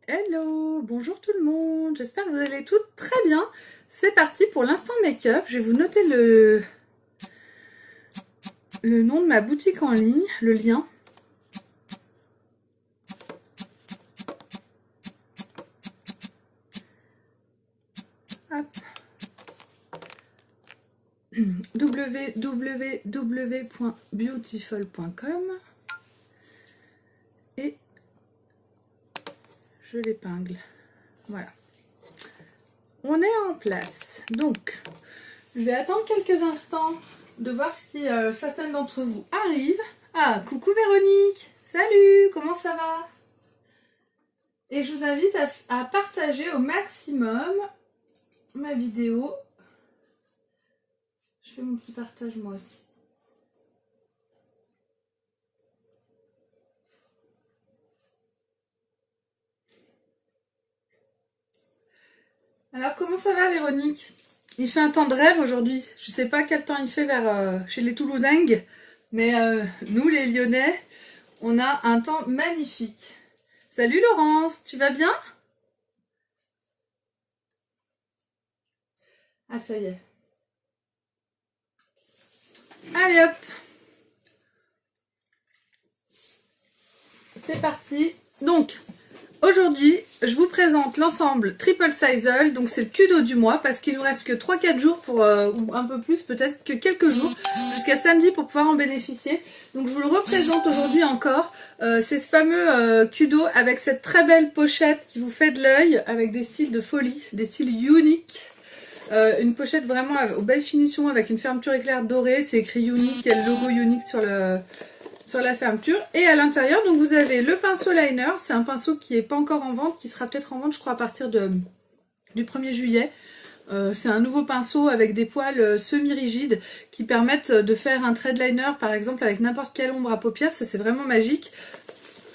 Hello, bonjour tout le monde, j'espère que vous allez toutes très bien. C'est parti pour l'instant make-up. Je vais vous noter le nom de ma boutique en ligne, le lien. Hop. www.beautiful.com et je l'épingle. Voilà. On est en place. Donc, je vais attendre quelques instants de voir si certaines d'entre vous arrivent. Ah, coucou Véronique. Salut, comment ça va? Et je vous invite à partager au maximum ma vidéo. Je fais mon petit partage moi aussi. Alors comment ça va Véronique? Il fait un temps de rêve aujourd'hui. Je sais pas quel temps il fait chez les Toulousains, mais nous les Lyonnais, on a un temps magnifique. Salut Laurence, tu vas bien? Ah ça y est. Allez hop. C'est parti. Donc, aujourd'hui, je vous présente l'ensemble Triple Sizeable. Donc, c'est le Kudo du mois parce qu'il nous reste que 3-4 jours pour, ou un peu plus, peut-être que quelques jours, jusqu'à samedi pour pouvoir en bénéficier. Donc, je vous le représente aujourd'hui encore. C'est ce fameux Kudo avec cette très belle pochette qui vous fait de l'œil avec des cils de folie, des cils uniques. Une pochette vraiment aux belles finitions avec une fermeture éclair dorée. C'est écrit unique, il y a le logo unique sur la fermeture. Et à l'intérieur, donc vous avez le pinceau liner. C'est un pinceau qui n'est pas encore en vente, qui sera peut-être en vente, je crois, à partir du 1er juillet. C'est un nouveau pinceau avec des poils semi-rigides qui permettent de faire un trade liner, par exemple, avec n'importe quelle ombre à paupières. Ça, c'est vraiment magique.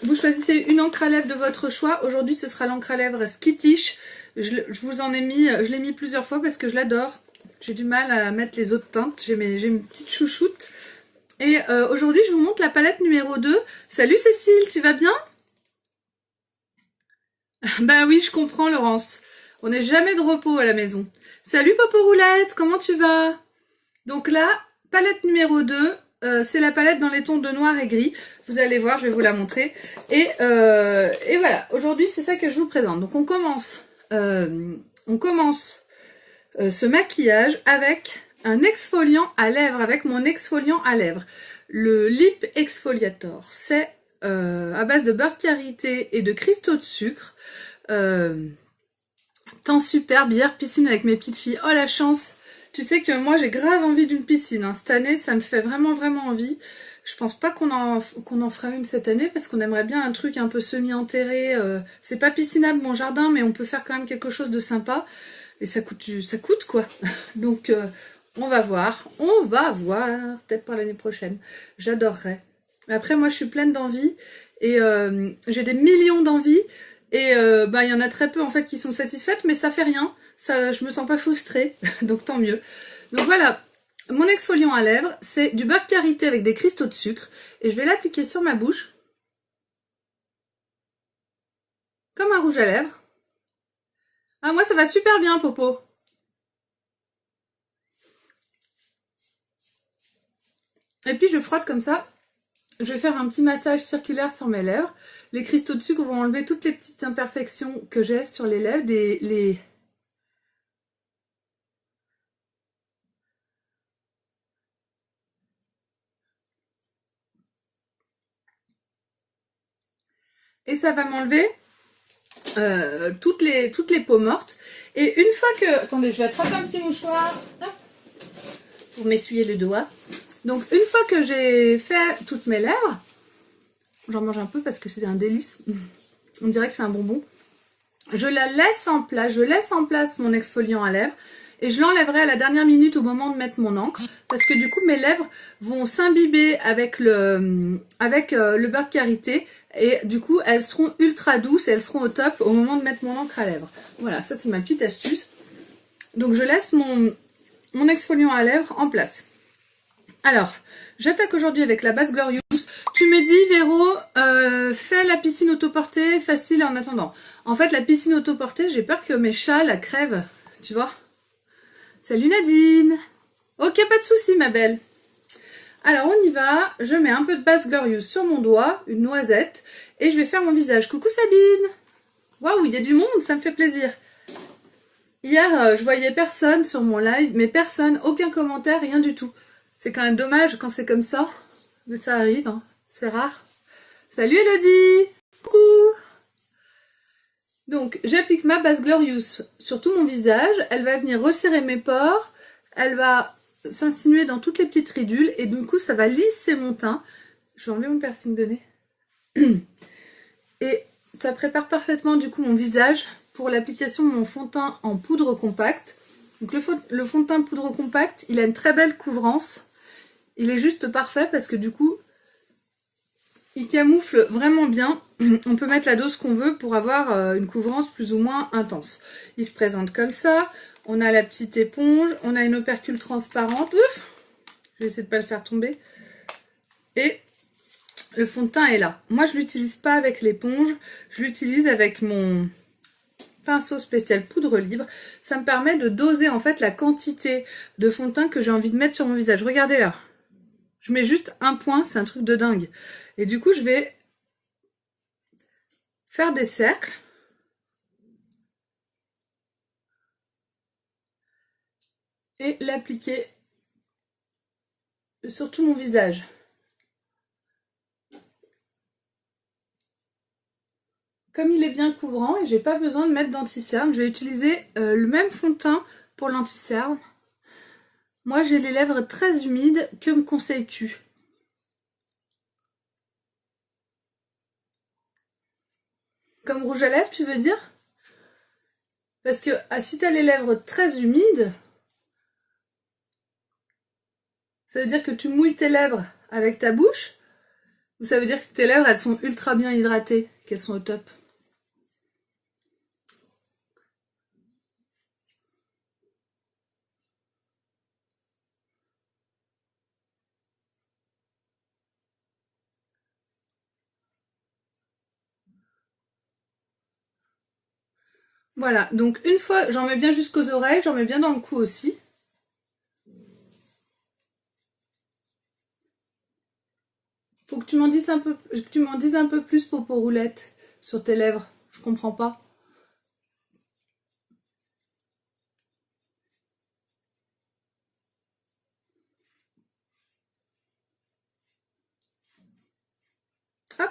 Vous choisissez une encre à lèvres de votre choix. Aujourd'hui, ce sera l'encre à lèvres Skittish. Je vous en ai mis, je l'ai mis plusieurs fois parce que je l'adore. J'ai du mal à mettre les autres teintes. J'ai une petite chouchoute. Et aujourd'hui, je vous montre la palette numéro 2. Salut Cécile, tu vas bien? Ben oui, je comprends Laurence. On n'est jamais de repos à la maison. Salut Popo Roulette, comment tu vas? Donc là, palette numéro 2. C'est la palette dans les tons de noir et gris. Vous allez voir, je vais vous la montrer. Et voilà, aujourd'hui, c'est ça que je vous présente. Donc on commence ce maquillage avec un exfoliant à lèvres, avec mon exfoliant à lèvres. Le Lip Exfoliator, c'est à base de beurre de karité et de cristaux de sucre. Temps superbe, hier piscine avec mes petites filles. Oh la chance! Tu sais que moi j'ai grave envie d'une piscine. Hein. Cette année, ça me fait vraiment envie. Je pense pas qu'on en fera une cette année parce qu'on aimerait bien un truc un peu semi-enterré. C'est pas piscinable mon jardin, mais on peut faire quand même quelque chose de sympa. Et ça coûte quoi. Donc on va voir. Peut-être pour l'année prochaine. J'adorerais. Après moi je suis pleine d'envie et j'ai des millions d'envies. Et il y en a très peu en fait qui sont satisfaites, mais ça fait rien. Ça, je me sens pas frustrée, donc tant mieux. Donc voilà, mon exfoliant à lèvres, c'est du beurre de karité avec des cristaux de sucre. Et je vais l'appliquer sur ma bouche. Comme un rouge à lèvres. Ah moi ça va super bien Popo. Et puis je frotte comme ça. Je vais faire un petit massage circulaire sur mes lèvres. Les cristaux de sucre vont enlever toutes les petites imperfections que j'ai sur les lèvres, et ça va m'enlever toutes les peaux mortes. Et une fois que... Attendez, je vais attraper un petit mouchoir pour m'essuyer le doigt. Donc une fois que j'ai fait toutes mes lèvres, j'en mange un peu parce que c'est un délice. On dirait que c'est un bonbon. Je laisse en place mon exfoliant à lèvres. Et je l'enlèverai à la dernière minute au moment de mettre mon encre. Parce que du coup, mes lèvres vont s'imbiber avec le beurre de karité. Et du coup, elles seront ultra douces et elles seront au top au moment de mettre mon encre à lèvres. Voilà, ça c'est ma petite astuce. Donc je laisse mon exfoliant à lèvres en place. Alors, j'attaque aujourd'hui avec la base Glorious. tu me dis, Véro, fais la piscine autoportée facile en attendant. En fait, la piscine autoportée, j'ai peur que mes chats la crèvent, tu vois. Salut Nadine. Ok, pas de souci, ma belle. Alors, on y va. Je mets un peu de base Glorious sur mon doigt, une noisette, et je vais faire mon visage. Coucou Sabine. Waouh, il y a du monde, ça me fait plaisir. Hier, je voyais personne sur mon live, mais personne, aucun commentaire, rien du tout. C'est quand même dommage quand c'est comme ça, mais ça arrive, hein. C'est rare. Salut Elodie. Coucou. Donc, j'applique ma base Glorious sur tout mon visage. Elle va venir resserrer mes pores. Elle va s'insinuer dans toutes les petites ridules. Et du coup, ça va lisser mon teint. Je vais enlever mon piercing de nez. Et ça prépare parfaitement du coup mon visage pour l'application de mon fond de teint en poudre compacte. Donc le fond de teint poudre compacte, il a une très belle couvrance. Il est juste parfait parce que du coup, il camoufle vraiment bien. On peut mettre la dose qu'on veut pour avoir une couvrance plus ou moins intense. Il se présente comme ça. On a la petite éponge. On a une opercule transparente. Ouf, je vais essayer de ne pas le faire tomber. Et le fond de teint est là. Moi, je ne l'utilise pas avec l'éponge. Je l'utilise avec mon pinceau spécial poudre libre. Ça me permet de doser en fait la quantité de fond de teint que j'ai envie de mettre sur mon visage. Regardez là. Je mets juste un point. C'est un truc de dingue. Et du coup, je vais faire des cercles. Et l'appliquer sur tout mon visage. Comme il est bien couvrant et j'ai pas besoin de mettre d'anti-cerne, je vais utiliser le même fond de teint pour l'anti-cerne. Moi, j'ai les lèvres très humides. Que me conseilles-tu? Comme rouge à lèvres, tu veux dire? Parce que si tu as les lèvres très humides, ça veut dire que tu mouilles tes lèvres avec ta bouche, ou ça veut dire que tes lèvres, elles sont ultra bien hydratées, qu'elles sont au top? Voilà, donc une fois, j'en mets bien jusqu'aux oreilles, j'en mets bien dans le cou aussi. Faut que tu m'en dises un peu, plus, Popo Roulette, sur tes lèvres. Je comprends pas. Hop.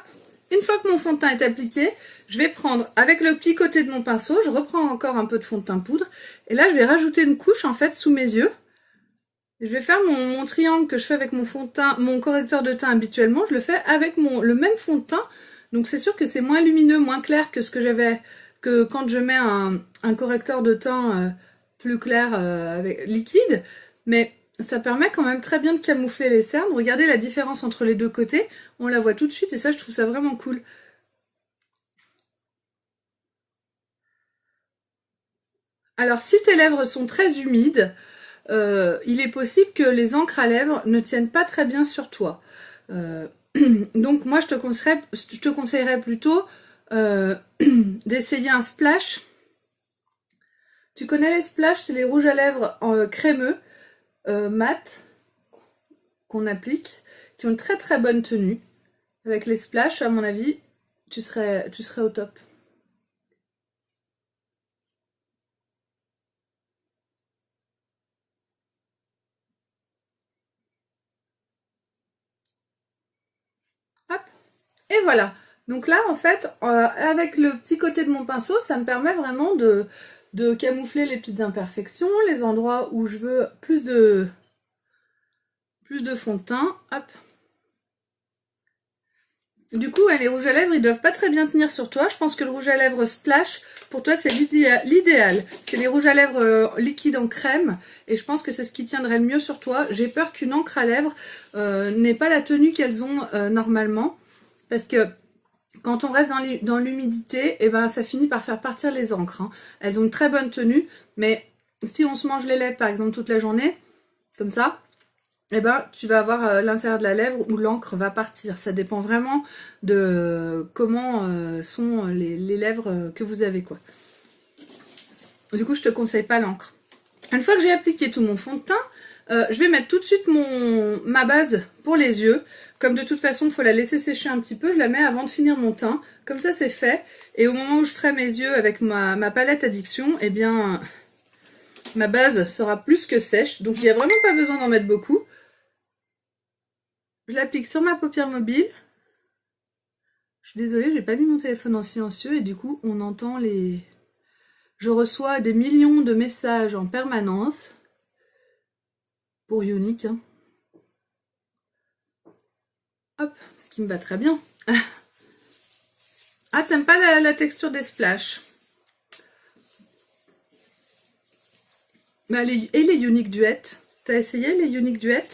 Une fois que mon fond de teint est appliqué, je vais prendre, avec le petit côté de mon pinceau, je reprends encore un peu de fond de teint poudre. Et là, je vais rajouter une couche, en fait, sous mes yeux. Et je vais faire mon triangle que je fais avec mon fond de teint, mon correcteur de teint habituellement. Je le fais avec le même fond de teint. Donc, c'est sûr que c'est moins lumineux, moins clair que ce que j'avais, que quand je mets un correcteur de teint plus clair avec liquide. Mais ça permet quand même très bien de camoufler les cernes. Regardez la différence entre les deux côtés. On la voit tout de suite et ça, je trouve ça vraiment cool. Alors, si tes lèvres sont très humides, il est possible que les encres à lèvres ne tiennent pas très bien sur toi. Donc, moi, je te conseillerais plutôt d'essayer un splash. Tu connais les splash? C'est les rouges à lèvres crémeux, mat, qu'on applique, qui ont une très très bonne tenue. Avec les splash, à mon avis, tu serais au top. Hop. Et voilà. Donc là, en fait, avec le petit côté de mon pinceau, ça me permet vraiment de camoufler les petites imperfections, les endroits où je veux plus de fond de teint. Hop. Du coup, les rouges à lèvres, ils doivent pas très bien tenir sur toi. Je pense que le rouge à lèvres splash, pour toi, c'est l'idéal. C'est les rouges à lèvres liquides en crème. Et je pense que c'est ce qui tiendrait le mieux sur toi. J'ai peur qu'une encre à lèvres n'ait pas la tenue qu'elles ont normalement. Parce que quand on reste dans l'humidité, eh ben, ça finit par faire partir les encres. Hein. Elles ont une très bonne tenue. Mais si on se mange les lèvres, par exemple, toute la journée, comme ça, eh ben, tu vas avoir l'intérieur de la lèvre où l'encre va partir. Ça dépend vraiment de comment sont les lèvres que vous avez, quoi. Du coup, je te conseille pas l'encre. Une fois que j'ai appliqué tout mon fond de teint, je vais mettre tout de suite ma base pour les yeux. Comme de toute façon, il faut la laisser sécher un petit peu, je la mets avant de finir mon teint. Comme ça, c'est fait. Et au moment où je ferai mes yeux avec ma palette Addiction, eh bien, ma base sera plus que sèche. Donc, il n'y a vraiment pas besoin d'en mettre beaucoup. Je l'applique sur ma paupière mobile. Je suis désolée, j'ai pas mis mon téléphone en silencieux et du coup, on entend les... Je reçois des millions de messages en permanence. Pour Ionic, hein. Hop, ce qui me va très bien. Ah, t'aimes pas la texture des splashs? Bah, et les Ionic Duet? T'as essayé les Ionic Duet?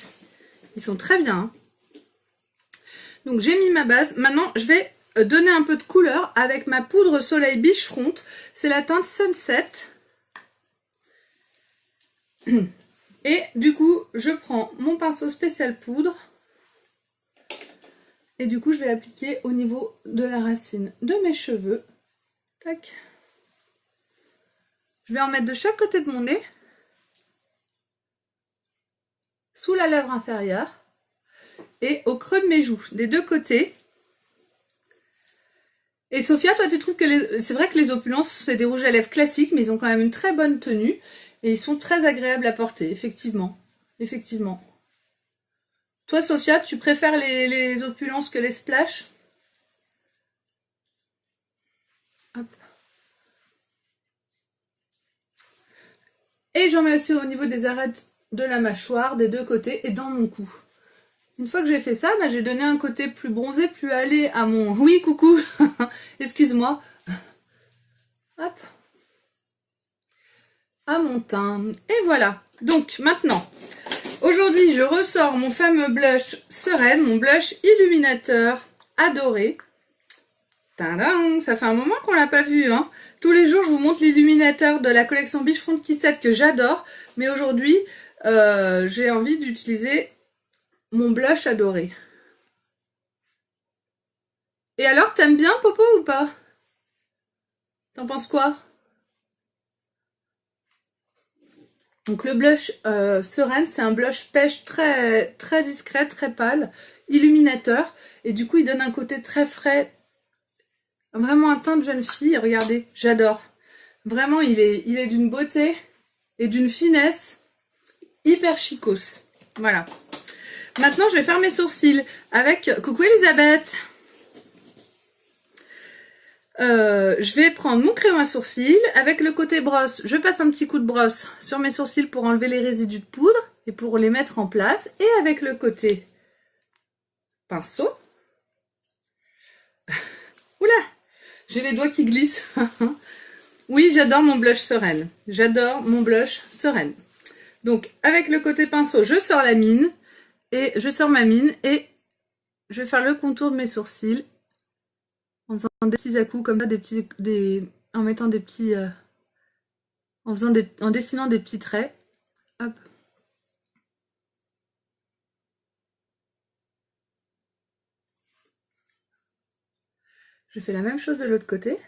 Ils sont très bien, hein. Donc j'ai mis ma base. Maintenant, je vais donner un peu de couleur avec ma poudre Soleil Beachfront. C'est la teinte Sunset. Et du coup, je prends mon pinceau spécial poudre. Et du coup, je vais l'appliquer au niveau de la racine de mes cheveux. Tac. Je vais en mettre de chaque côté de mon nez. Sous la lèvre inférieure. Et au creux de mes joues, des deux côtés. Et Sophia, toi tu trouves que c'est vrai que les Opulences c'est des rouges à lèvres classiques, mais ils ont quand même une très bonne tenue et ils sont très agréables à porter, effectivement. Effectivement. Toi Sophia, tu préfères les Opulences que les Splash? Hop. Et j'en mets aussi au niveau des arêtes de la mâchoire, des deux côtés et dans mon cou. Une fois que j'ai fait ça, bah, j'ai donné un côté plus bronzé, plus allé à mon... Oui, coucou. Excuse-moi. Hop. À mon teint. Et voilà. Donc, maintenant, aujourd'hui, je ressors mon fameux blush Sereine, mon blush illuminateur adoré. Tadam, ça fait un moment qu'on l'a pas vu, hein. Tous les jours, je vous montre l'illuminateur de la collection Beachfront Kissette que j'adore. Mais aujourd'hui, j'ai envie d'utiliser mon blush adoré. Et alors, t'aimes bien Popo ou pas? T'en penses quoi? Donc le blush Sereine, c'est un blush pêche très, très discret, très pâle, illuminateur. Et du coup, il donne un côté très frais. Vraiment un teint de jeune fille. Regardez, j'adore. Vraiment, il est d'une beauté et d'une finesse hyper chicos. Voilà. Maintenant, je vais faire mes sourcils avec... Coucou Elisabeth. Je vais prendre mon crayon à sourcils. Avec le côté brosse, je passe un petit coup de brosse sur mes sourcils pour enlever les résidus de poudre et pour les mettre en place. Et avec le côté pinceau. Oula, j'ai les doigts qui glissent. Oui, j'adore mon blush Sereine. J'adore mon blush Sereine. Donc, avec le côté pinceau, je sors la mine. Et je sors ma mine et je vais faire le contour de mes sourcils. En faisant des petits à-coups comme ça, en mettant des petits... en dessinant des petits traits. Hop. Je fais la même chose de l'autre côté.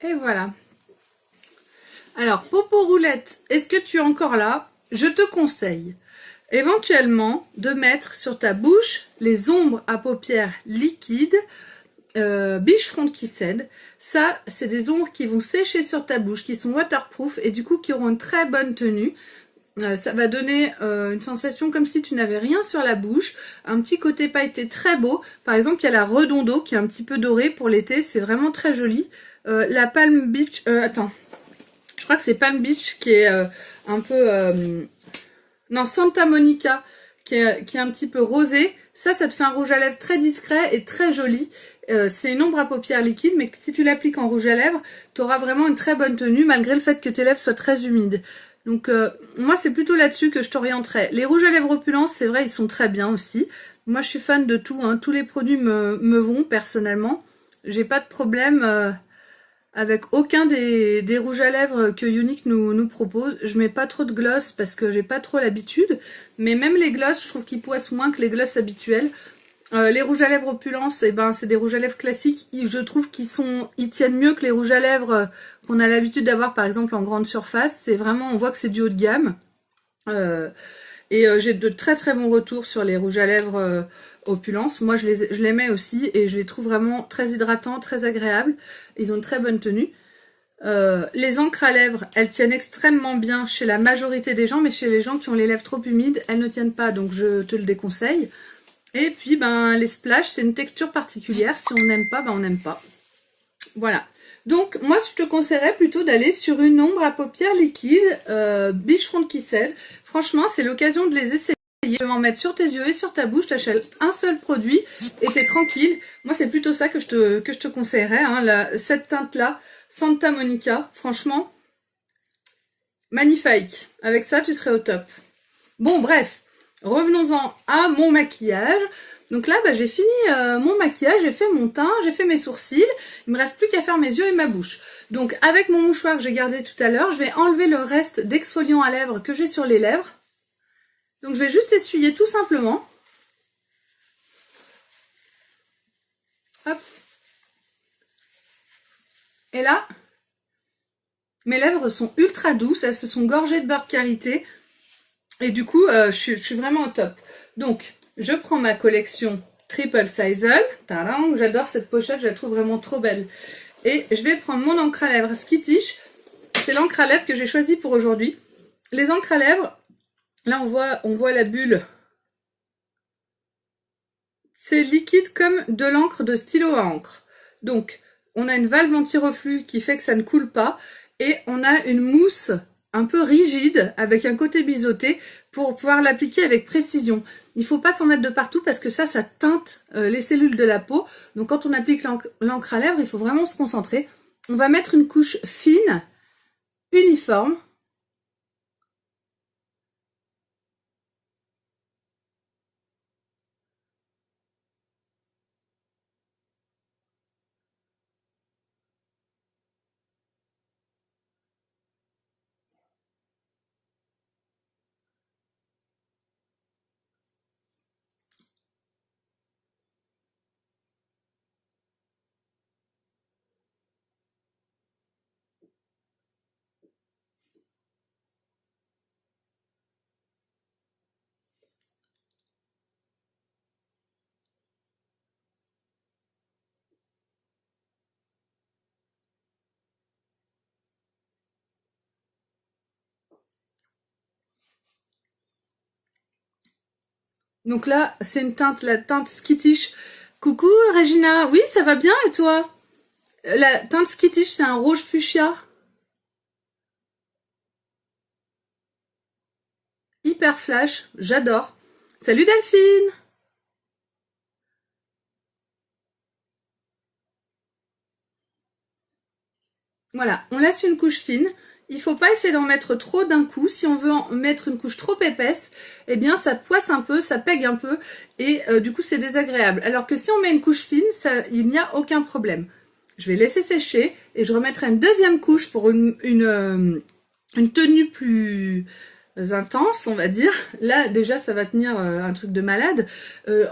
Et voilà. Alors, Popo Roulette, est-ce que tu es encore là? Je te conseille éventuellement de mettre sur ta bouche les ombres à paupières liquides Beachfront Kissette. Ça, c'est des ombres qui vont sécher sur ta bouche, qui sont waterproof et du coup qui auront une très bonne tenue. Ça va donner une sensation comme si tu n'avais rien sur la bouche, un petit côté pailleté très beau. Par exemple, il y a la Redondo qui est un petit peu dorée pour l'été, c'est vraiment très joli. La Palm Beach, attends, je crois que c'est Palm Beach qui est un peu... non, Santa Monica qui est un petit peu rosé. Ça te fait un rouge à lèvres très discret et très joli. C'est une ombre à paupières liquide, mais si tu l'appliques en rouge à lèvres, tu auras vraiment une très bonne tenue, malgré le fait que tes lèvres soient très humides. Donc moi c'est plutôt là-dessus que je t'orienterai. Les rouges à lèvres opulence, c'est vrai, ils sont très bien aussi. Moi je suis fan de tout, hein. Tous les produits me vont personnellement. J'ai pas de problème avec aucun des rouges à lèvres que Younique nous propose. Je mets pas trop de gloss parce que j'ai pas trop l'habitude. Mais même les gloss, je trouve qu'ils poissent moins que les gloss habituels. Les rouges à lèvres opulence, eh ben, c'est des rouges à lèvres classiques. Je trouve ils tiennent mieux que les rouges à lèvres qu'on a l'habitude d'avoir par exemple en grande surface. C'est vraiment, on voit que c'est du haut de gamme. J'ai de très très bons retours sur les rouges à lèvres opulence. Moi je les mets aussi et je les trouve vraiment très hydratants, très agréables. Ils ont une très bonne tenue. Les encres à lèvres, elles tiennent extrêmement bien chez la majorité des gens, mais chez les gens qui ont les lèvres trop humides, elles ne tiennent pas, donc je te le déconseille. Et puis ben les splash, c'est une texture particulière. Si on n'aime pas, ben on n'aime pas. Voilà. Donc moi je te conseillerais plutôt d'aller sur une ombre à paupières liquide Beachfront Kissed. Franchement c'est l'occasion de les essayer. Tu vas en mettre sur tes yeux et sur ta bouche, t'achètes un seul produit et t'es tranquille. Moi c'est plutôt ça que je te conseillerais, hein, cette teinte là, Santa Monica, franchement magnifique. Avec ça tu serais au top. Bon bref, revenons-en à mon maquillage. Donc là, bah, j'ai fini mon maquillage, j'ai fait mon teint, j'ai fait mes sourcils. Il me reste plus qu'à faire mes yeux et ma bouche. Donc avec mon mouchoir que j'ai gardé tout à l'heure, je vais enlever le reste d'exfoliant à lèvres que j'ai sur les lèvres. Donc je vais juste essuyer tout simplement. Hop. Et là, mes lèvres sont ultra douces, elles se sont gorgées de beurre de karité. Et du coup, je suis vraiment au top. Donc, je prends ma collection Triple Sizel. J'adore cette pochette, je la trouve vraiment trop belle. Et je vais prendre mon encre à lèvres Skittish. C'est l'encre à lèvres que j'ai choisie pour aujourd'hui. Les encres à lèvres, là on voit la bulle. C'est liquide comme de l'encre de stylo à encre. Donc, on a une valve anti-reflux qui fait que ça ne coule pas. Et on a une mousse un peu rigide avec un côté biseauté pour pouvoir l'appliquer avec précision. Il ne faut pas s'en mettre de partout parce que ça teinte les cellules de la peau. Donc quand on applique l'encre à lèvres, il faut vraiment se concentrer. On va mettre une couche fine, uniforme. Donc là, c'est une teinte, la teinte Skittish. Coucou Regina, oui ça va bien et toi? La teinte Skittish, c'est un rouge fuchsia. Hyper flash, j'adore. Salut Delphine! Voilà, on laisse une couche fine. Il ne faut pas essayer d'en mettre trop d'un coup. Si on veut en mettre une couche trop épaisse, eh bien ça poisse un peu, ça pègue un peu et du coup c'est désagréable. Alors que si on met une couche fine, il n'y a aucun problème. Je vais laisser sécher et je remettrai une deuxième couche pour une tenue plus intense, on va dire. Là déjà ça va tenir un truc de malade.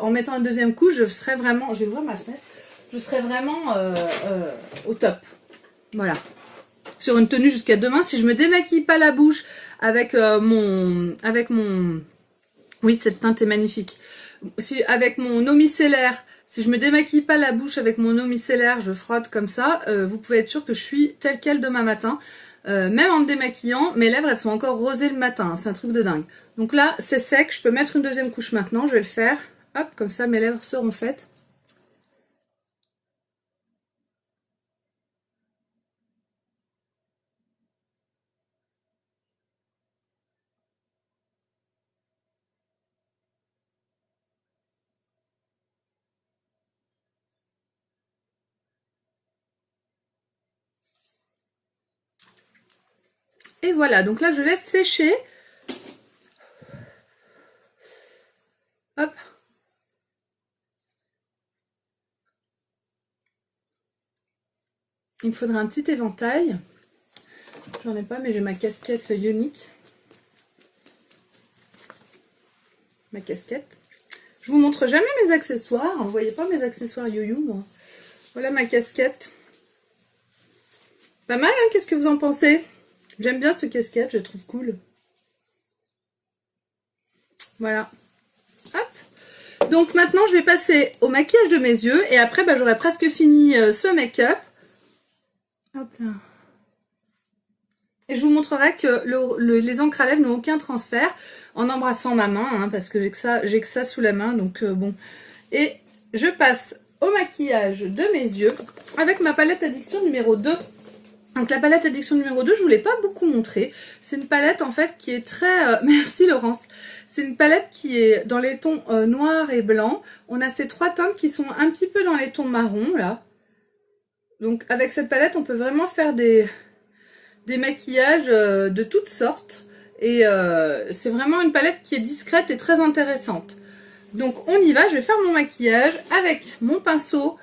En mettant une deuxième couche, je serai vraiment, je vais ouvrir ma fenêtre, je serai vraiment au top. Voilà. Sur une tenue jusqu'à demain, si je me démaquille pas la bouche avec oui, cette teinte est magnifique. Avec mon eau micellaire, si je me démaquille pas la bouche avec mon eau micellaire, je frotte comme ça, vous pouvez être sûr que je suis telle quelle demain matin. même en me démaquillant, mes lèvres elles sont encore rosées le matin, hein, c'est un truc de dingue. Donc là c'est sec, je peux mettre une deuxième couche maintenant, je vais le faire, hop, comme ça mes lèvres seront faites. Et voilà, donc là je laisse sécher. Hop. Il me faudra un petit éventail. J'en ai pas, mais j'ai ma casquette ionique. Ma casquette. Je vous montre jamais mes accessoires. Vous voyez pas mes accessoires yo-yo, moi. Voilà ma casquette. Pas mal, hein? Qu'est-ce que vous en pensez? J'aime bien cette casquette, je la trouve cool. Voilà. Hop. Donc maintenant, je vais passer au maquillage de mes yeux. Et après, bah, j'aurai presque fini ce make-up. Hop là. Et je vous montrerai que les encres à lèvres n'ont aucun transfert en embrassant ma main, hein, parce que j'ai que ça sous la main, donc bon. Et je passe au maquillage de mes yeux avec ma palette Addiction numéro 2. Donc la palette Addiction numéro 2, je ne vous l'ai pas beaucoup montrée. C'est une palette en fait qui est très... merci Laurence. C'est une palette qui est dans les tons noir et blanc. On a ces trois teintes qui sont un petit peu dans les tons marron là. Donc avec cette palette, on peut vraiment faire des maquillages de toutes sortes. Et c'est vraiment une palette qui est discrète et très intéressante. Donc on y va, je vais faire mon maquillage avec mon pinceau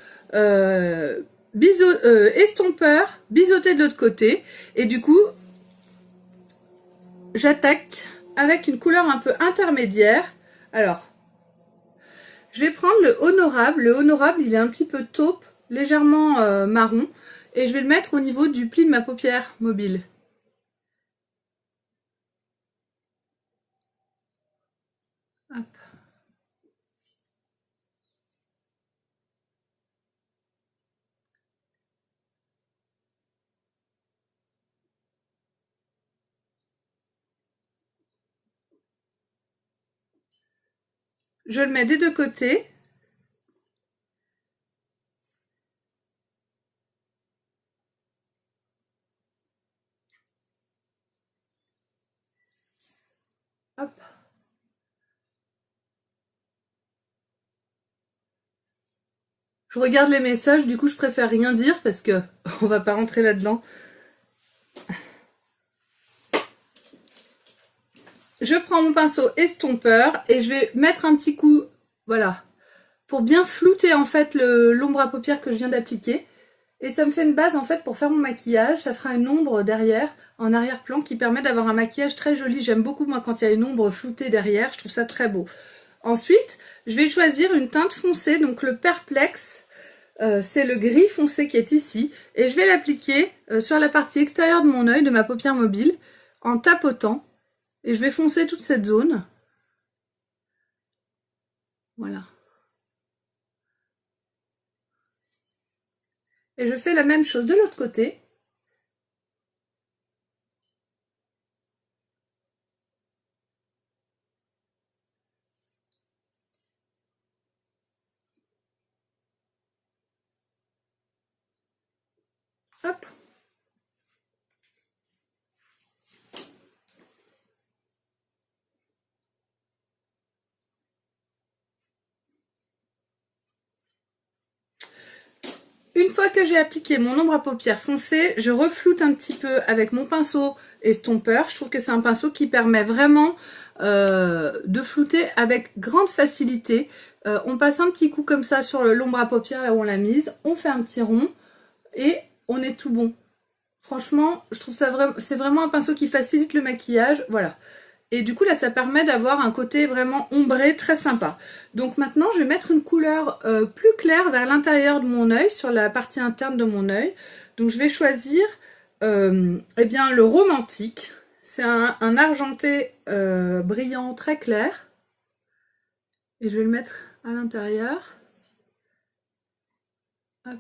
estompeur, biseauté de l'autre côté. Et du coup, j'attaque avec une couleur un peu intermédiaire. Alors, je vais prendre le Honorable. Le Honorable, il est un petit peu taupe, légèrement marron. Et je vais le mettre au niveau du pli de ma paupière mobile. Hop. Je le mets des deux côtés. Hop. Je regarde les messages, du coup je préfère rien dire parce que on va pas rentrer là-dedans. Je prends mon pinceau estompeur et je vais mettre un petit coup, voilà, pour bien flouter en fait l'ombre à paupières que je viens d'appliquer. Et ça me fait une base en fait pour faire mon maquillage. Ça fera une ombre derrière, en arrière-plan, qui permet d'avoir un maquillage très joli. J'aime beaucoup moi quand il y a une ombre floutée derrière, je trouve ça très beau. Ensuite, je vais choisir une teinte foncée, donc le Perplex. C'est le gris foncé qui est ici. Et je vais l'appliquer sur la partie extérieure de mon œil, de ma paupière mobile, en tapotant. Et je vais foncer toute cette zone. Voilà. Et je fais la même chose de l'autre côté. Hop. Une fois que j'ai appliqué mon ombre à paupières foncée, je refloute un petit peu avec mon pinceau estompeur. Je trouve que c'est un pinceau qui permet vraiment de flouter avec grande facilité. On passe un petit coup comme ça sur l'ombre à paupières là où on l'a mise. On fait un petit rond et on est tout bon. Franchement, je trouve ça vraiment, c'est vraiment un pinceau qui facilite le maquillage. Voilà. Et du coup là ça permet d'avoir un côté vraiment ombré très sympa. Donc maintenant je vais mettre une couleur plus claire vers l'intérieur de mon œil, sur la partie interne de mon œil. Donc je vais choisir eh bien, le romantique. C'est un argenté brillant très clair. Et je vais le mettre à l'intérieur. Hop.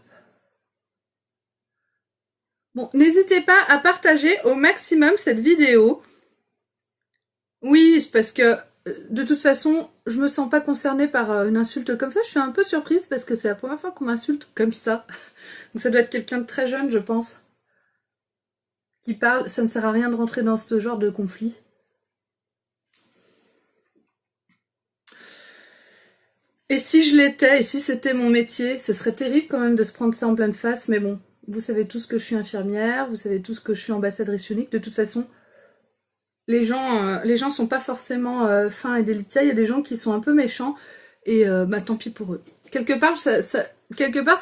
Bon, n'hésitez pas à partager au maximum cette vidéo. Oui, c'est parce que de toute façon, je me sens pas concernée par une insulte comme ça. Je suis un peu surprise parce que c'est la première fois qu'on m'insulte comme ça. Donc ça doit être quelqu'un de très jeune, je pense, qui parle. Ça ne sert à rien de rentrer dans ce genre de conflit. Et si je l'étais, et si c'était mon métier, ce serait terrible quand même de se prendre ça en pleine face, mais bon, vous savez tous que je suis infirmière, vous savez tous que je suis ambassadrice unique, de toute façon, les gens sont pas forcément fins et délicats, il y a des gens qui sont un peu méchants, et bah tant pis pour eux. Quelque part, ça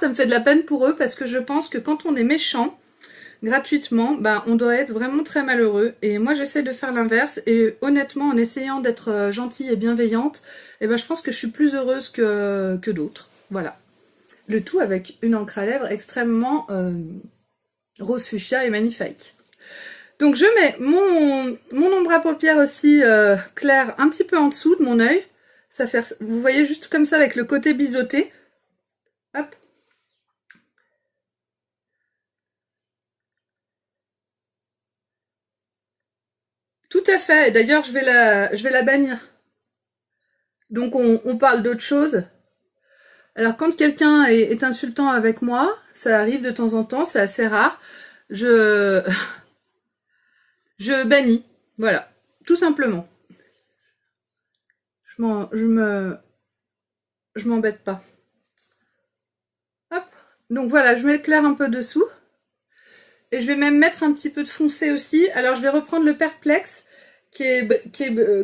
me fait de la peine pour eux, parce que je pense que quand on est méchant, gratuitement, bah, on doit être vraiment très malheureux. Et moi, j'essaie de faire l'inverse. Et honnêtement, en essayant d'être gentille et bienveillante, eh ben, je pense que je suis plus heureuse que d'autres. Voilà. Le tout avec une encre à lèvres extrêmement rose fuchsia et magnifique. Donc, je mets mon ombre à paupières aussi clair un petit peu en dessous de mon œil. Ça fait, vous voyez, juste comme ça avec le côté biseauté. Hop. Tout à fait. D'ailleurs, je vais la bannir. Donc on parle d'autre chose. Alors quand quelqu'un est insultant avec moi, ça arrive de temps en temps, c'est assez rare, je, je bannis. Voilà, tout simplement. Je m'en, je me, je m'embête pas. Hop. Donc voilà, je mets le clair un peu dessous. Et je vais même mettre un petit peu de foncé aussi. Alors je vais reprendre le perplexe qui est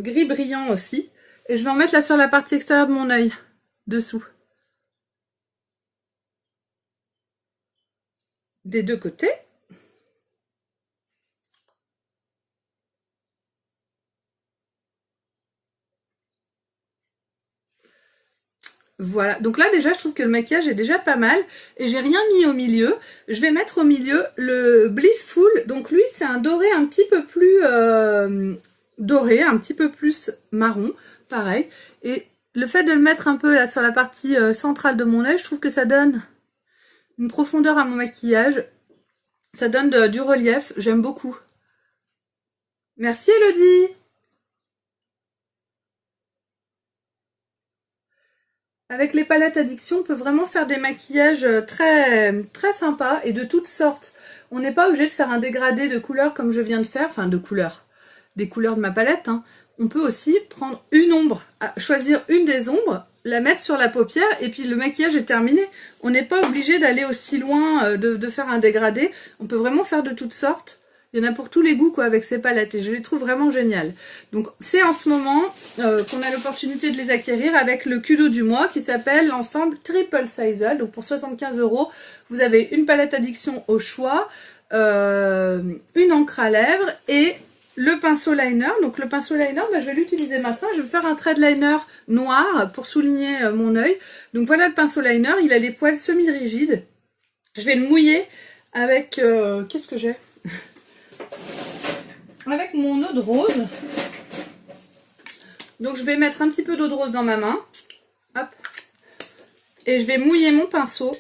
gris brillant aussi. Et je vais en mettre là sur la partie extérieure de mon œil, dessous. Des deux côtés. Voilà, donc là déjà je trouve que le maquillage est déjà pas mal et j'ai rien mis au milieu. Je vais mettre au milieu le Blissful, donc lui c'est un doré un petit peu plus doré, un petit peu plus marron, pareil. Et le fait de le mettre un peu là sur la partie centrale de mon œil, je trouve que ça donne une profondeur à mon maquillage. Ça donne du relief, j'aime beaucoup. Merci Elodie. Avec les palettes Addiction, on peut vraiment faire des maquillages très, très sympas et de toutes sortes. On n'est pas obligé de faire un dégradé de couleurs comme je viens de faire, enfin de couleurs, des couleurs de ma palette. Hein. On peut aussi prendre une ombre, choisir une des ombres, la mettre sur la paupière et puis le maquillage est terminé. On n'est pas obligé d'aller aussi loin, de faire un dégradé. On peut vraiment faire de toutes sortes. Il y en a pour tous les goûts quoi avec ces palettes et je les trouve vraiment géniales. Donc c'est en ce moment qu'on a l'opportunité de les acquérir avec le Kudo du mois qui s'appelle l'ensemble Triple Size. Donc pour 75 €, vous avez une palette Addiction au choix, une encre à lèvres et le pinceau liner. Donc le pinceau liner, bah, je vais l'utiliser maintenant. Je vais faire un trait de liner noir pour souligner mon œil. Donc voilà le pinceau liner, il a les poils semi-rigides. Je vais le mouiller avec... qu'est-ce que j'ai ? Avec mon eau de rose. Donc je vais mettre un petit peu d'eau de rose dans ma main. Hop. Et je vais mouiller mon pinceau.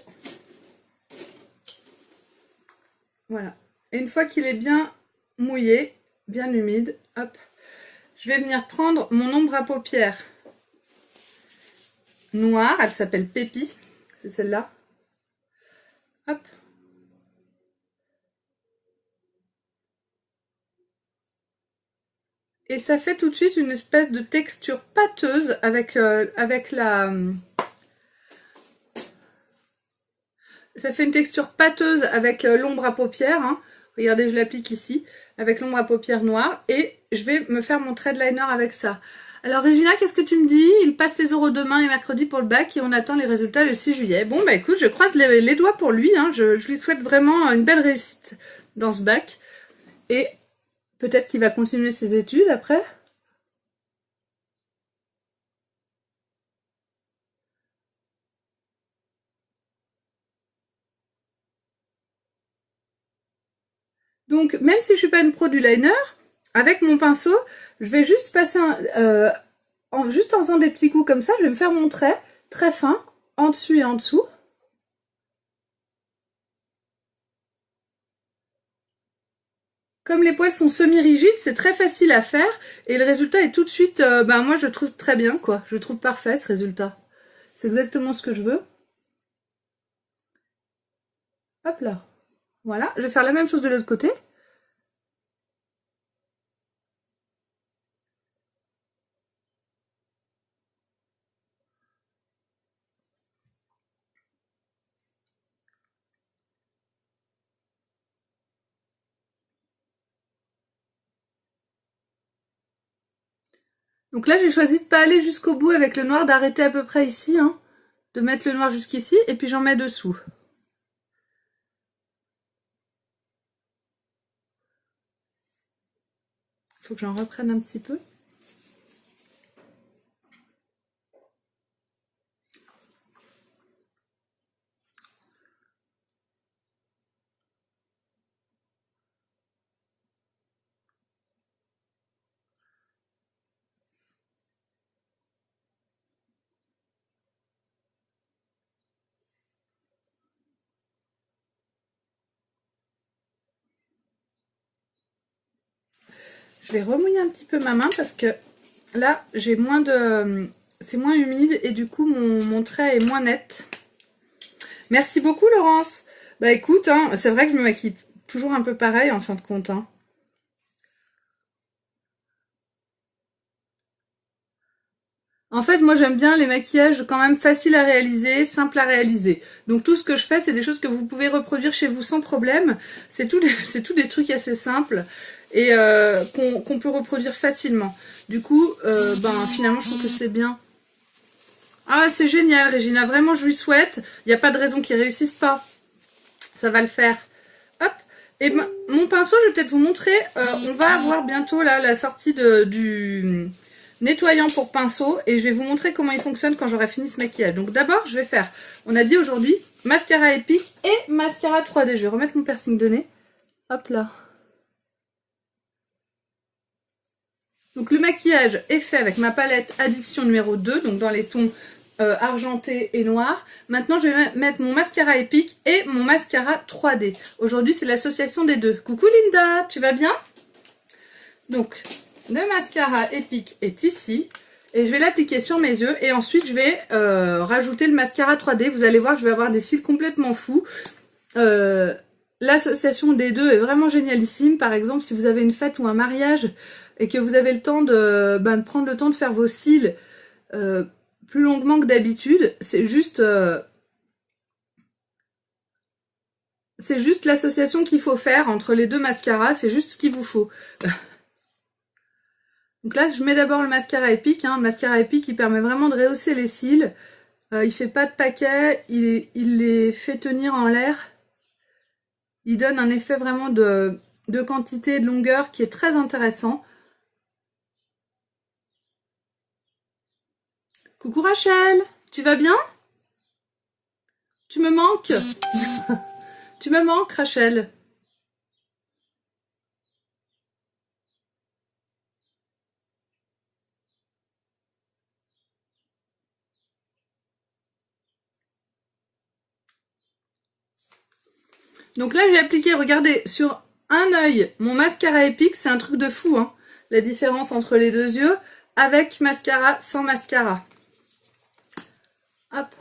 Voilà. Et une fois qu'il est bien mouillé, bien humide, hop, je vais venir prendre mon ombre à paupières noire. Elle s'appelle Pépi. C'est celle-là. Hop. Et ça fait tout de suite une espèce de texture pâteuse avec la... Ça fait une texture pâteuse avec l'ombre à paupières. Hein. Regardez, je l'applique ici. Avec l'ombre à paupières noire. Et je vais me faire mon trait de liner avec ça. Alors Régina, qu'est-ce que tu me dis? Il passe ses oraux demain et mercredi pour le bac. Et on attend les résultats le 6 juillet. Bon, bah écoute, je croise les doigts pour lui. Hein. Je lui souhaite vraiment une belle réussite dans ce bac. Et... peut-être qu'il va continuer ses études après. Donc, même si je suis pas une pro du liner, avec mon pinceau, je vais juste passer juste en faisant des petits coups comme ça, je vais me faire mon trait très fin, en dessus et en dessous. comme les poils sont semi-rigides, c'est très facile à faire et le résultat est tout de suite, moi je le trouve très bien quoi. Je le trouve parfait ce résultat. C'est exactement ce que je veux. Hop là. Voilà, je vais faire la même chose de l'autre côté. Donc là, j'ai choisi de pas aller jusqu'au bout avec le noir, d'arrêter à peu près ici, hein, de mettre le noir jusqu'ici, et puis j'en mets dessous. Il faut que j'en reprenne un petit peu. Je vais remouiller un petit peu ma main parce que là, j'ai moins de... c'est moins humide et du coup, mon trait est moins net. Merci beaucoup, Laurence. Bah écoute, hein, c'est vrai que je me maquille toujours un peu pareil en fin de compte. Hein. En fait, moi j'aime bien les maquillages quand même faciles à réaliser, simples à réaliser. Donc tout ce que je fais, c'est des choses que vous pouvez reproduire chez vous sans problème. C'est tout, c'est tout des trucs assez simples et qu'on peut reproduire facilement. Du coup, finalement, je trouve que c'est bien. Ah, c'est génial, Régina. Vraiment, je lui souhaite. Il n'y a pas de raison qu'il réussisse pas. Ça va le faire. Hop. Et mon pinceau, je vais peut-être vous montrer. On va avoir bientôt là la sortie du nettoyant pour pinceau. Et je vais vous montrer comment il fonctionne quand j'aurai fini ce maquillage. Donc d'abord, je vais faire, on a dit aujourd'hui, mascara épique et mascara 3D. Je vais remettre mon piercing de nez. Hop là. Donc le maquillage est fait avec ma palette Addiction numéro 2, donc dans les tons argenté et noir. Maintenant, je vais mettre mon mascara épique et mon mascara 3D. Aujourd'hui, c'est l'association des deux. Coucou Linda, tu vas bien? Donc, le mascara épique est ici. Et je vais l'appliquer sur mes yeux. Et ensuite, je vais rajouter le mascara 3D. Vous allez voir, je vais avoir des cils complètement fous. L'association des deux est vraiment génialissime. Par exemple, si vous avez une fête ou un mariage et que vous avez le temps de prendre le temps de faire vos cils plus longuement que d'habitude, c'est juste l'association qu'il faut faire entre les deux mascaras, c'est juste ce qu'il vous faut. Donc là, je mets d'abord le mascara épique. Hein. Le mascara épique, il permet vraiment de rehausser les cils. Il fait pas de paquet, il les fait tenir en l'air. Il donne un effet vraiment de quantité et de longueur qui est très intéressant. Coucou Rachel, tu vas bien? Tu me manques? Tu me manques, Rachel. Donc là, j'ai appliqué, regardez, sur un œil, mon mascara épique, c'est un truc de fou, hein. La différence entre les deux yeux, avec mascara, sans mascara. Hop.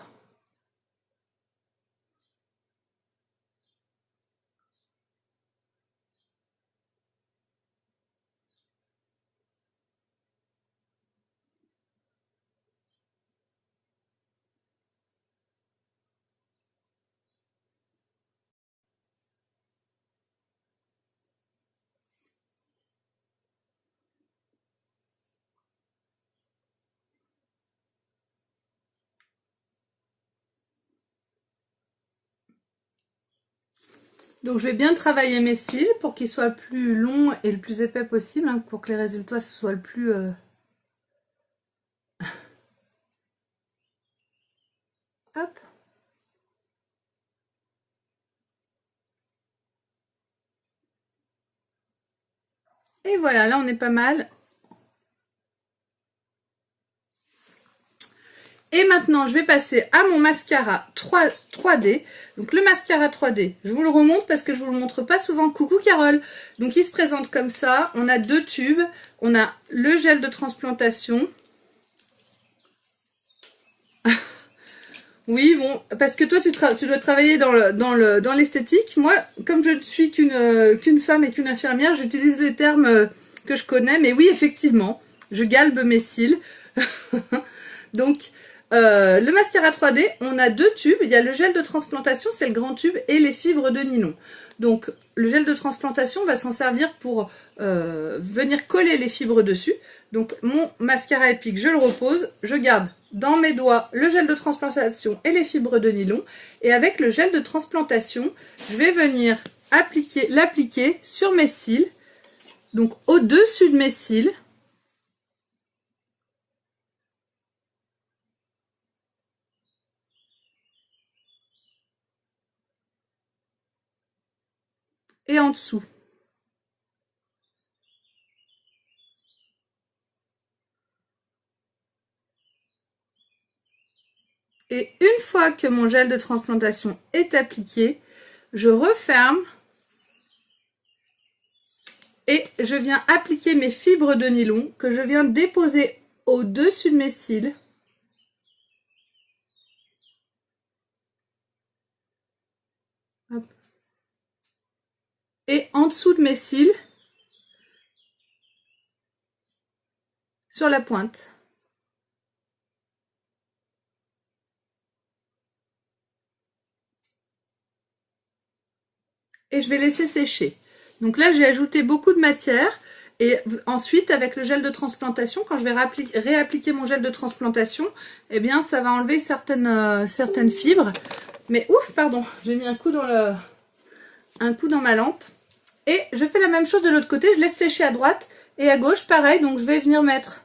Donc je vais bien travailler mes cils pour qu'ils soient plus longs et le plus épais possible, hein, pour que les résultats soient le plus... Hop. Et voilà, là on est pas mal. Et maintenant, je vais passer à mon mascara 3D. Donc le mascara 3D, je vous le remonte parce que je vous le montre pas souvent. Coucou Carole. Donc il se présente comme ça. On a 2 tubes. On a le gel de transplantation. Oui, bon, parce que toi, tu dois travailler dans l'esthétique. Moi, comme je ne suis qu'une femme et qu'une infirmière, j'utilise des termes que je connais. Mais oui, effectivement, je galbe mes cils. Donc, le mascara 3D, on a 2 tubes. Il y a le gel de transplantation, c'est le grand tube, et les fibres de nylon. Donc, le gel de transplantation va s'en servir pour venir coller les fibres dessus. Donc, mon mascara épique, je le repose, je garde dans mes doigts le gel de transplantation et les fibres de nylon. Et avec le gel de transplantation, je vais venir l'appliquer sur mes cils, donc au-dessus de mes cils. Et en dessous. Et une fois que mon gel de transplantation est appliqué, je referme et je viens appliquer mes fibres de nylon que je viens déposer au-dessus de mes cils. Hop. Et en dessous de mes cils, sur la pointe. Et je vais laisser sécher. Donc là, j'ai ajouté beaucoup de matière. Et ensuite, avec le gel de transplantation, quand je vais réappliquer mon gel de transplantation, eh bien, ça va enlever certaines fibres. Mais ouf, pardon, j'ai mis un coup dans ma lampe. Et je fais la même chose de l'autre côté, je laisse sécher à droite et à gauche, pareil. Donc je vais venir mettre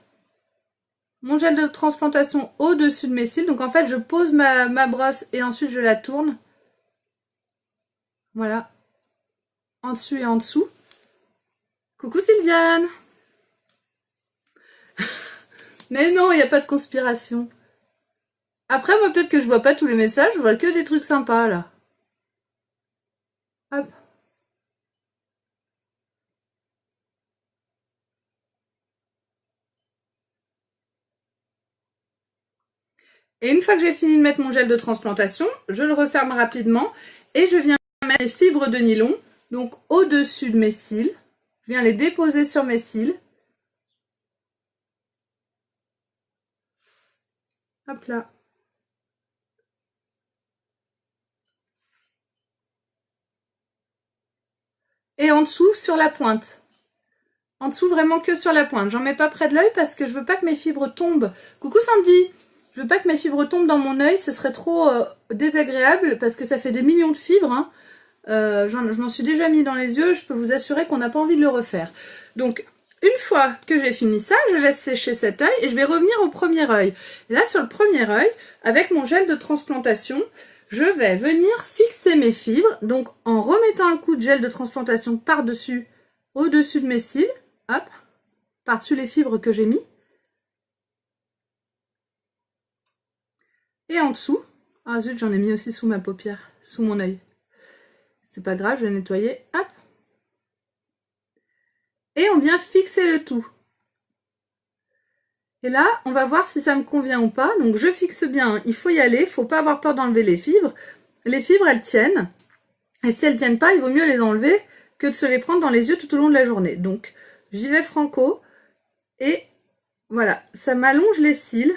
mon gel de transplantation au-dessus de mes cils. Donc en fait, je pose ma brosse et ensuite je la tourne. Voilà. En dessus et en dessous. Coucou Sylviane. Mais non, il n'y a pas de conspiration. Après, moi, peut-être que je vois pas tous les messages, je vois que des trucs sympas, là. Hop. Et une fois que j'ai fini de mettre mon gel de transplantation, je le referme rapidement et je viens mettre les fibres de nylon, donc au-dessus de mes cils. Je viens les déposer sur mes cils. Hop là. Et en dessous, sur la pointe. En dessous, vraiment que sur la pointe. J'en mets pas près de l'œil parce que je veux pas que mes fibres tombent. Coucou Sandy! Je veux pas que mes fibres tombent dans mon œil, ce serait trop désagréable parce que ça fait des millions de fibres. Hein. Je m'en suis déjà mis dans les yeux, je peux vous assurer qu'on n'a pas envie de le refaire. Donc, une fois que j'ai fini ça, je laisse sécher cet œil et je vais revenir au premier œil. Et là, sur le premier œil, avec mon gel de transplantation, je vais venir fixer mes fibres. Donc, en remettant un coup de gel de transplantation par-dessus, au-dessus de mes cils, hop, par-dessus les fibres que j'ai mis. Et en dessous, ah zut, j'en ai mis aussi sous ma paupière, sous mon œil. C'est pas grave, je vais nettoyer, hop. Et on vient fixer le tout. Et là, on va voir si ça me convient ou pas. Donc je fixe bien, il faut y aller, il ne faut pas avoir peur d'enlever les fibres. Les fibres, elles tiennent. Et si elles ne tiennent pas, il vaut mieux les enlever que de se les prendre dans les yeux tout au long de la journée. Donc, j'y vais franco. Et voilà, ça m'allonge les cils.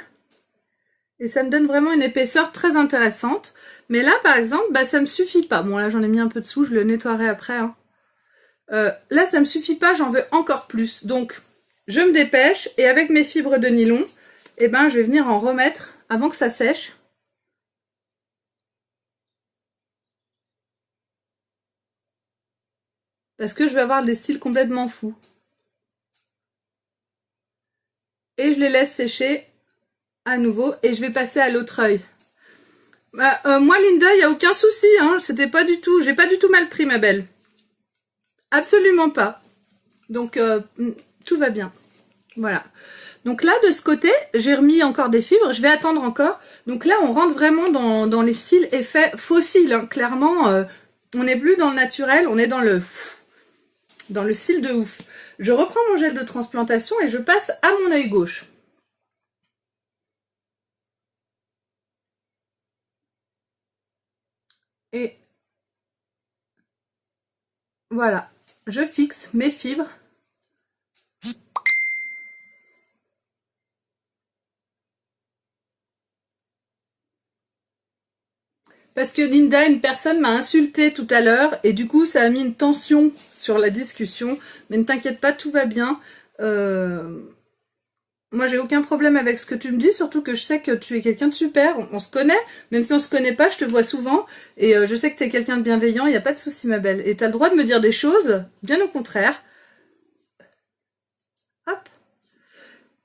Et ça me donne vraiment une épaisseur très intéressante. Mais là, par exemple, bah, ça me suffit pas. Bon, là, j'en ai mis un peu dessous, je le nettoierai après. Hein. Là, ça me suffit pas, j'en veux encore plus. Donc, je me dépêche. Et avec mes fibres de nylon, eh ben, je vais venir en remettre avant que ça sèche. Parce que je vais avoir des cils complètement fous. Et je les laisse sécher à nouveau et je vais passer à l'autre œil. Bah, moi Linda, il n'y a aucun souci, hein, c'était pas du tout, j'ai pas du tout mal pris ma belle. Absolument pas. Donc tout va bien. Voilà. Donc là, de ce côté, j'ai remis encore des fibres. Je vais attendre encore. Donc là, on rentre vraiment dans les cils effets fossiles. Hein. Clairement, on n'est plus dans le naturel, on est dans le cil de ouf. Je reprends mon gel de transplantation et je passe à mon œil gauche. Et voilà, je fixe mes fibres. Parce que Linda, une personne m'a insulté tout à l'heure et du coup ça a mis une tension sur la discussion. Mais ne t'inquiète pas, tout va bien. Moi j'ai aucun problème avec ce que tu me dis, surtout que je sais que tu es quelqu'un de super. On se connaît, même si on se connaît pas, je te vois souvent. Et je sais que tu es quelqu'un de bienveillant, il n'y a pas de souci ma belle. Et tu as le droit de me dire des choses, bien au contraire. Hop.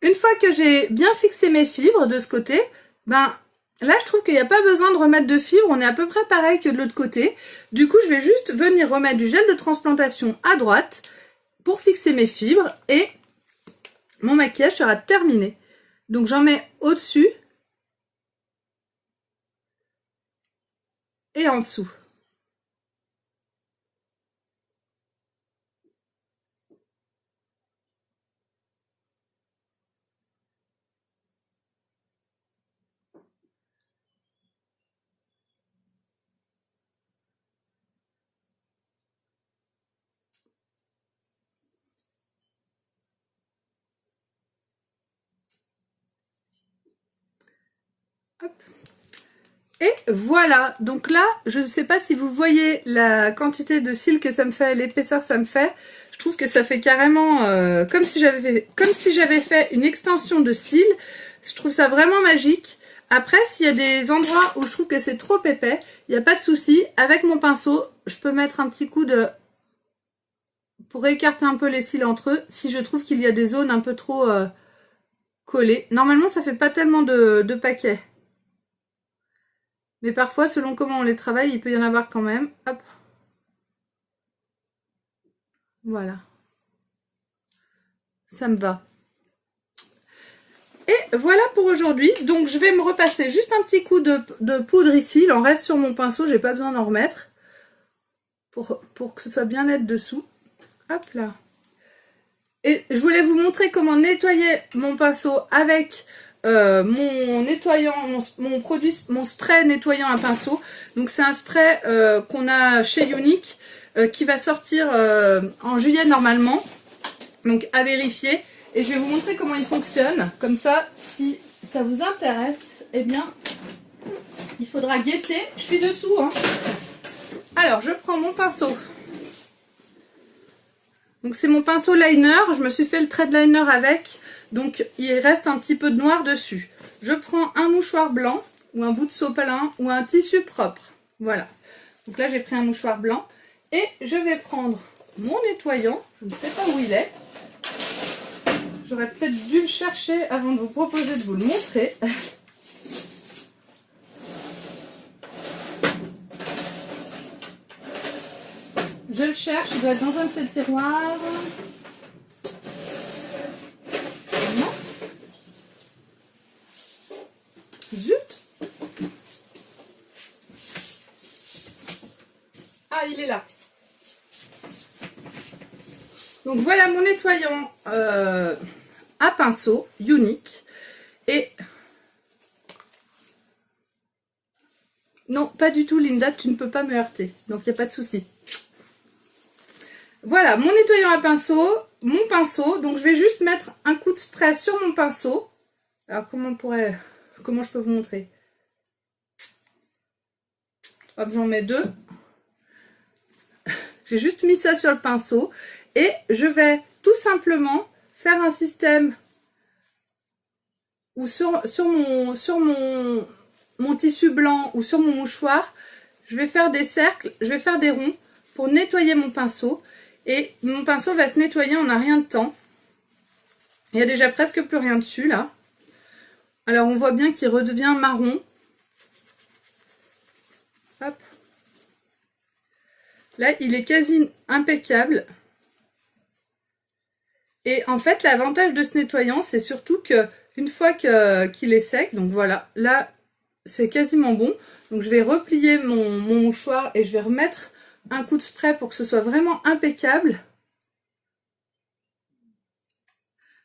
Une fois que j'ai bien fixé mes fibres de ce côté, ben là, je trouve qu'il n'y a pas besoin de remettre de fibres. On est à peu près pareil que de l'autre côté. Du coup, je vais juste venir remettre du gel de transplantation à droite pour fixer mes fibres. Et mon maquillage sera terminé. Donc, j'en mets au-dessus et en dessous. Hop. Et voilà, donc là, je ne sais pas si vous voyez la quantité de cils que ça me fait, l'épaisseur que ça me fait. Je trouve que ça fait carrément comme si j'avais fait une extension de cils. Je trouve ça vraiment magique. Après, s'il y a des endroits où je trouve que c'est trop épais, il n'y a pas de souci. Avec mon pinceau, je peux mettre un petit coup de... pour écarter un peu les cils entre eux, si je trouve qu'il y a des zones un peu trop collées. Normalement, ça fait pas tellement de paquets. Mais parfois, selon comment on les travaille, il peut y en avoir quand même. Hop. Voilà. Ça me va. Et voilà pour aujourd'hui. Donc, je vais me repasser juste un petit coup de poudre ici. Il en reste sur mon pinceau. J'ai pas besoin d'en remettre. Pour que ce soit bien net dessous. Hop là. Et je voulais vous montrer comment nettoyer mon pinceau avec mon nettoyant, mon produit, mon spray nettoyant à pinceau. Donc c'est un spray qu'on a chez Younique qui va sortir en juillet normalement. Donc à vérifier. Et je vais vous montrer comment il fonctionne. Comme ça, si ça vous intéresse, eh bien, il faudra guetter. Je suis dessous, hein. Alors, je prends mon pinceau. Donc c'est mon pinceau liner, je me suis fait le trait de liner avec, donc il reste un petit peu de noir dessus. Je prends un mouchoir blanc, ou un bout de sopalin, ou un tissu propre. Voilà. Donc là j'ai pris un mouchoir blanc, et je vais prendre mon nettoyant, je ne sais pas où il est. J'aurais peut-être dû le chercher avant de vous proposer de vous le montrer. Je le cherche, il doit être dans un de ces tiroirs. Non. Zut. Ah, il est là. Donc voilà mon nettoyant à pinceau, Younique. Et... non, pas du tout Linda, tu ne peux pas me heurter. Donc il n'y a pas de souci. Voilà, mon nettoyant à pinceau, mon pinceau. Donc je vais juste mettre un coup de spray sur mon pinceau. Alors comment je peux vous montrer? Hop, j'en mets deux. J'ai juste mis ça sur le pinceau. Et je vais tout simplement faire un système où sur mon tissu blanc ou sur mon mouchoir, je vais faire des cercles, je vais faire des ronds pour nettoyer mon pinceau. Et mon pinceau va se nettoyer en un rien de temps. Il y a déjà presque plus rien dessus là. Alors on voit bien qu'il redevient marron. Hop. Là il est quasi impeccable. Et en fait, l'avantage de ce nettoyant, c'est surtout que une fois qu'il est sec, donc voilà, là, c'est quasiment bon. Donc je vais replier mon mouchoir et je vais remettre un coup de spray pour que ce soit vraiment impeccable.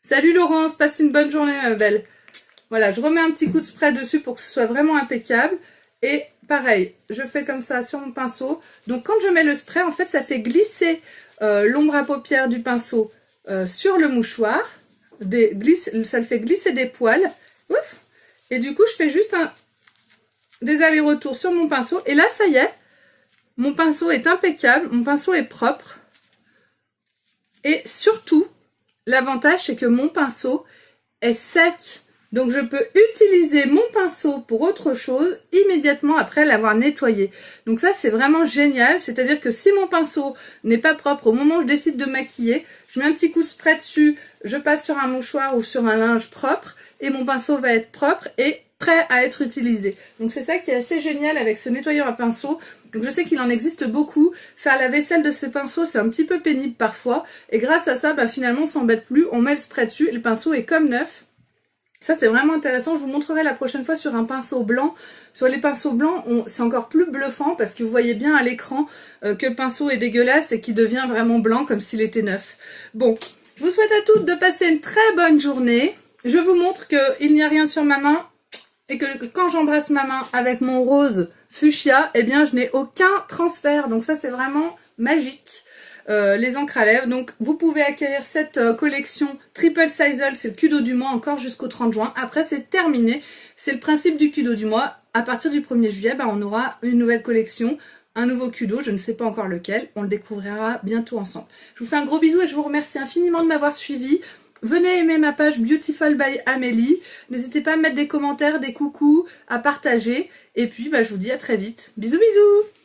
Salut Laurence, passe une bonne journée ma belle. Voilà, je remets un petit coup de spray dessus pour que ce soit vraiment impeccable. Et pareil, je fais comme ça sur mon pinceau. Donc quand je mets le spray, en fait, ça fait glisser l'ombre à paupières du pinceau sur le mouchoir. Ça le fait glisser des poils. Ouf. Et du coup, je fais juste des allers-retours sur mon pinceau. Et là, ça y est, mon pinceau est impeccable, mon pinceau est propre. Et surtout, l'avantage, c'est que mon pinceau est sec. Donc je peux utiliser mon pinceau pour autre chose immédiatement après l'avoir nettoyé. Donc ça c'est vraiment génial, c'est-à-dire que si mon pinceau n'est pas propre au moment où je décide de maquiller, je mets un petit coup de spray dessus, je passe sur un mouchoir ou sur un linge propre et mon pinceau va être propre et prêt à être utilisé. Donc c'est ça qui est assez génial avec ce nettoyeur à pinceau. Donc je sais qu'il en existe beaucoup. Faire la vaisselle de ces pinceaux c'est un petit peu pénible parfois et grâce à ça finalement on s'embête plus, on met le spray dessus et le pinceau est comme neuf. Ça c'est vraiment intéressant, je vous montrerai la prochaine fois sur un pinceau blanc. Sur les pinceaux blancs, c'est encore plus bluffant parce que vous voyez bien à l'écran que le pinceau est dégueulasse et qu'il devient vraiment blanc comme s'il était neuf. Bon, je vous souhaite à toutes de passer une très bonne journée. Je vous montre qu'il n'y a rien sur ma main et que quand j'embrasse ma main avec mon rose fuchsia, eh bien je n'ai aucun transfert. Donc ça c'est vraiment magique. Les encres à lèvres. Donc vous pouvez acquérir cette collection Triple Sizeable, c'est le Kudo du mois encore jusqu'au 30 juin. Après c'est terminé, c'est le principe du Kudo du mois. À partir du 1er juillet, on aura une nouvelle collection, un nouveau Kudo, je ne sais pas encore lequel, on le découvrira bientôt ensemble. Je vous fais un gros bisou et je vous remercie infiniment de m'avoir suivi. Venez aimer ma page Beautiful by Amélie. N'hésitez pas à mettre des commentaires, des coucous, à partager. Et puis je vous dis à très vite. Bisous bisous.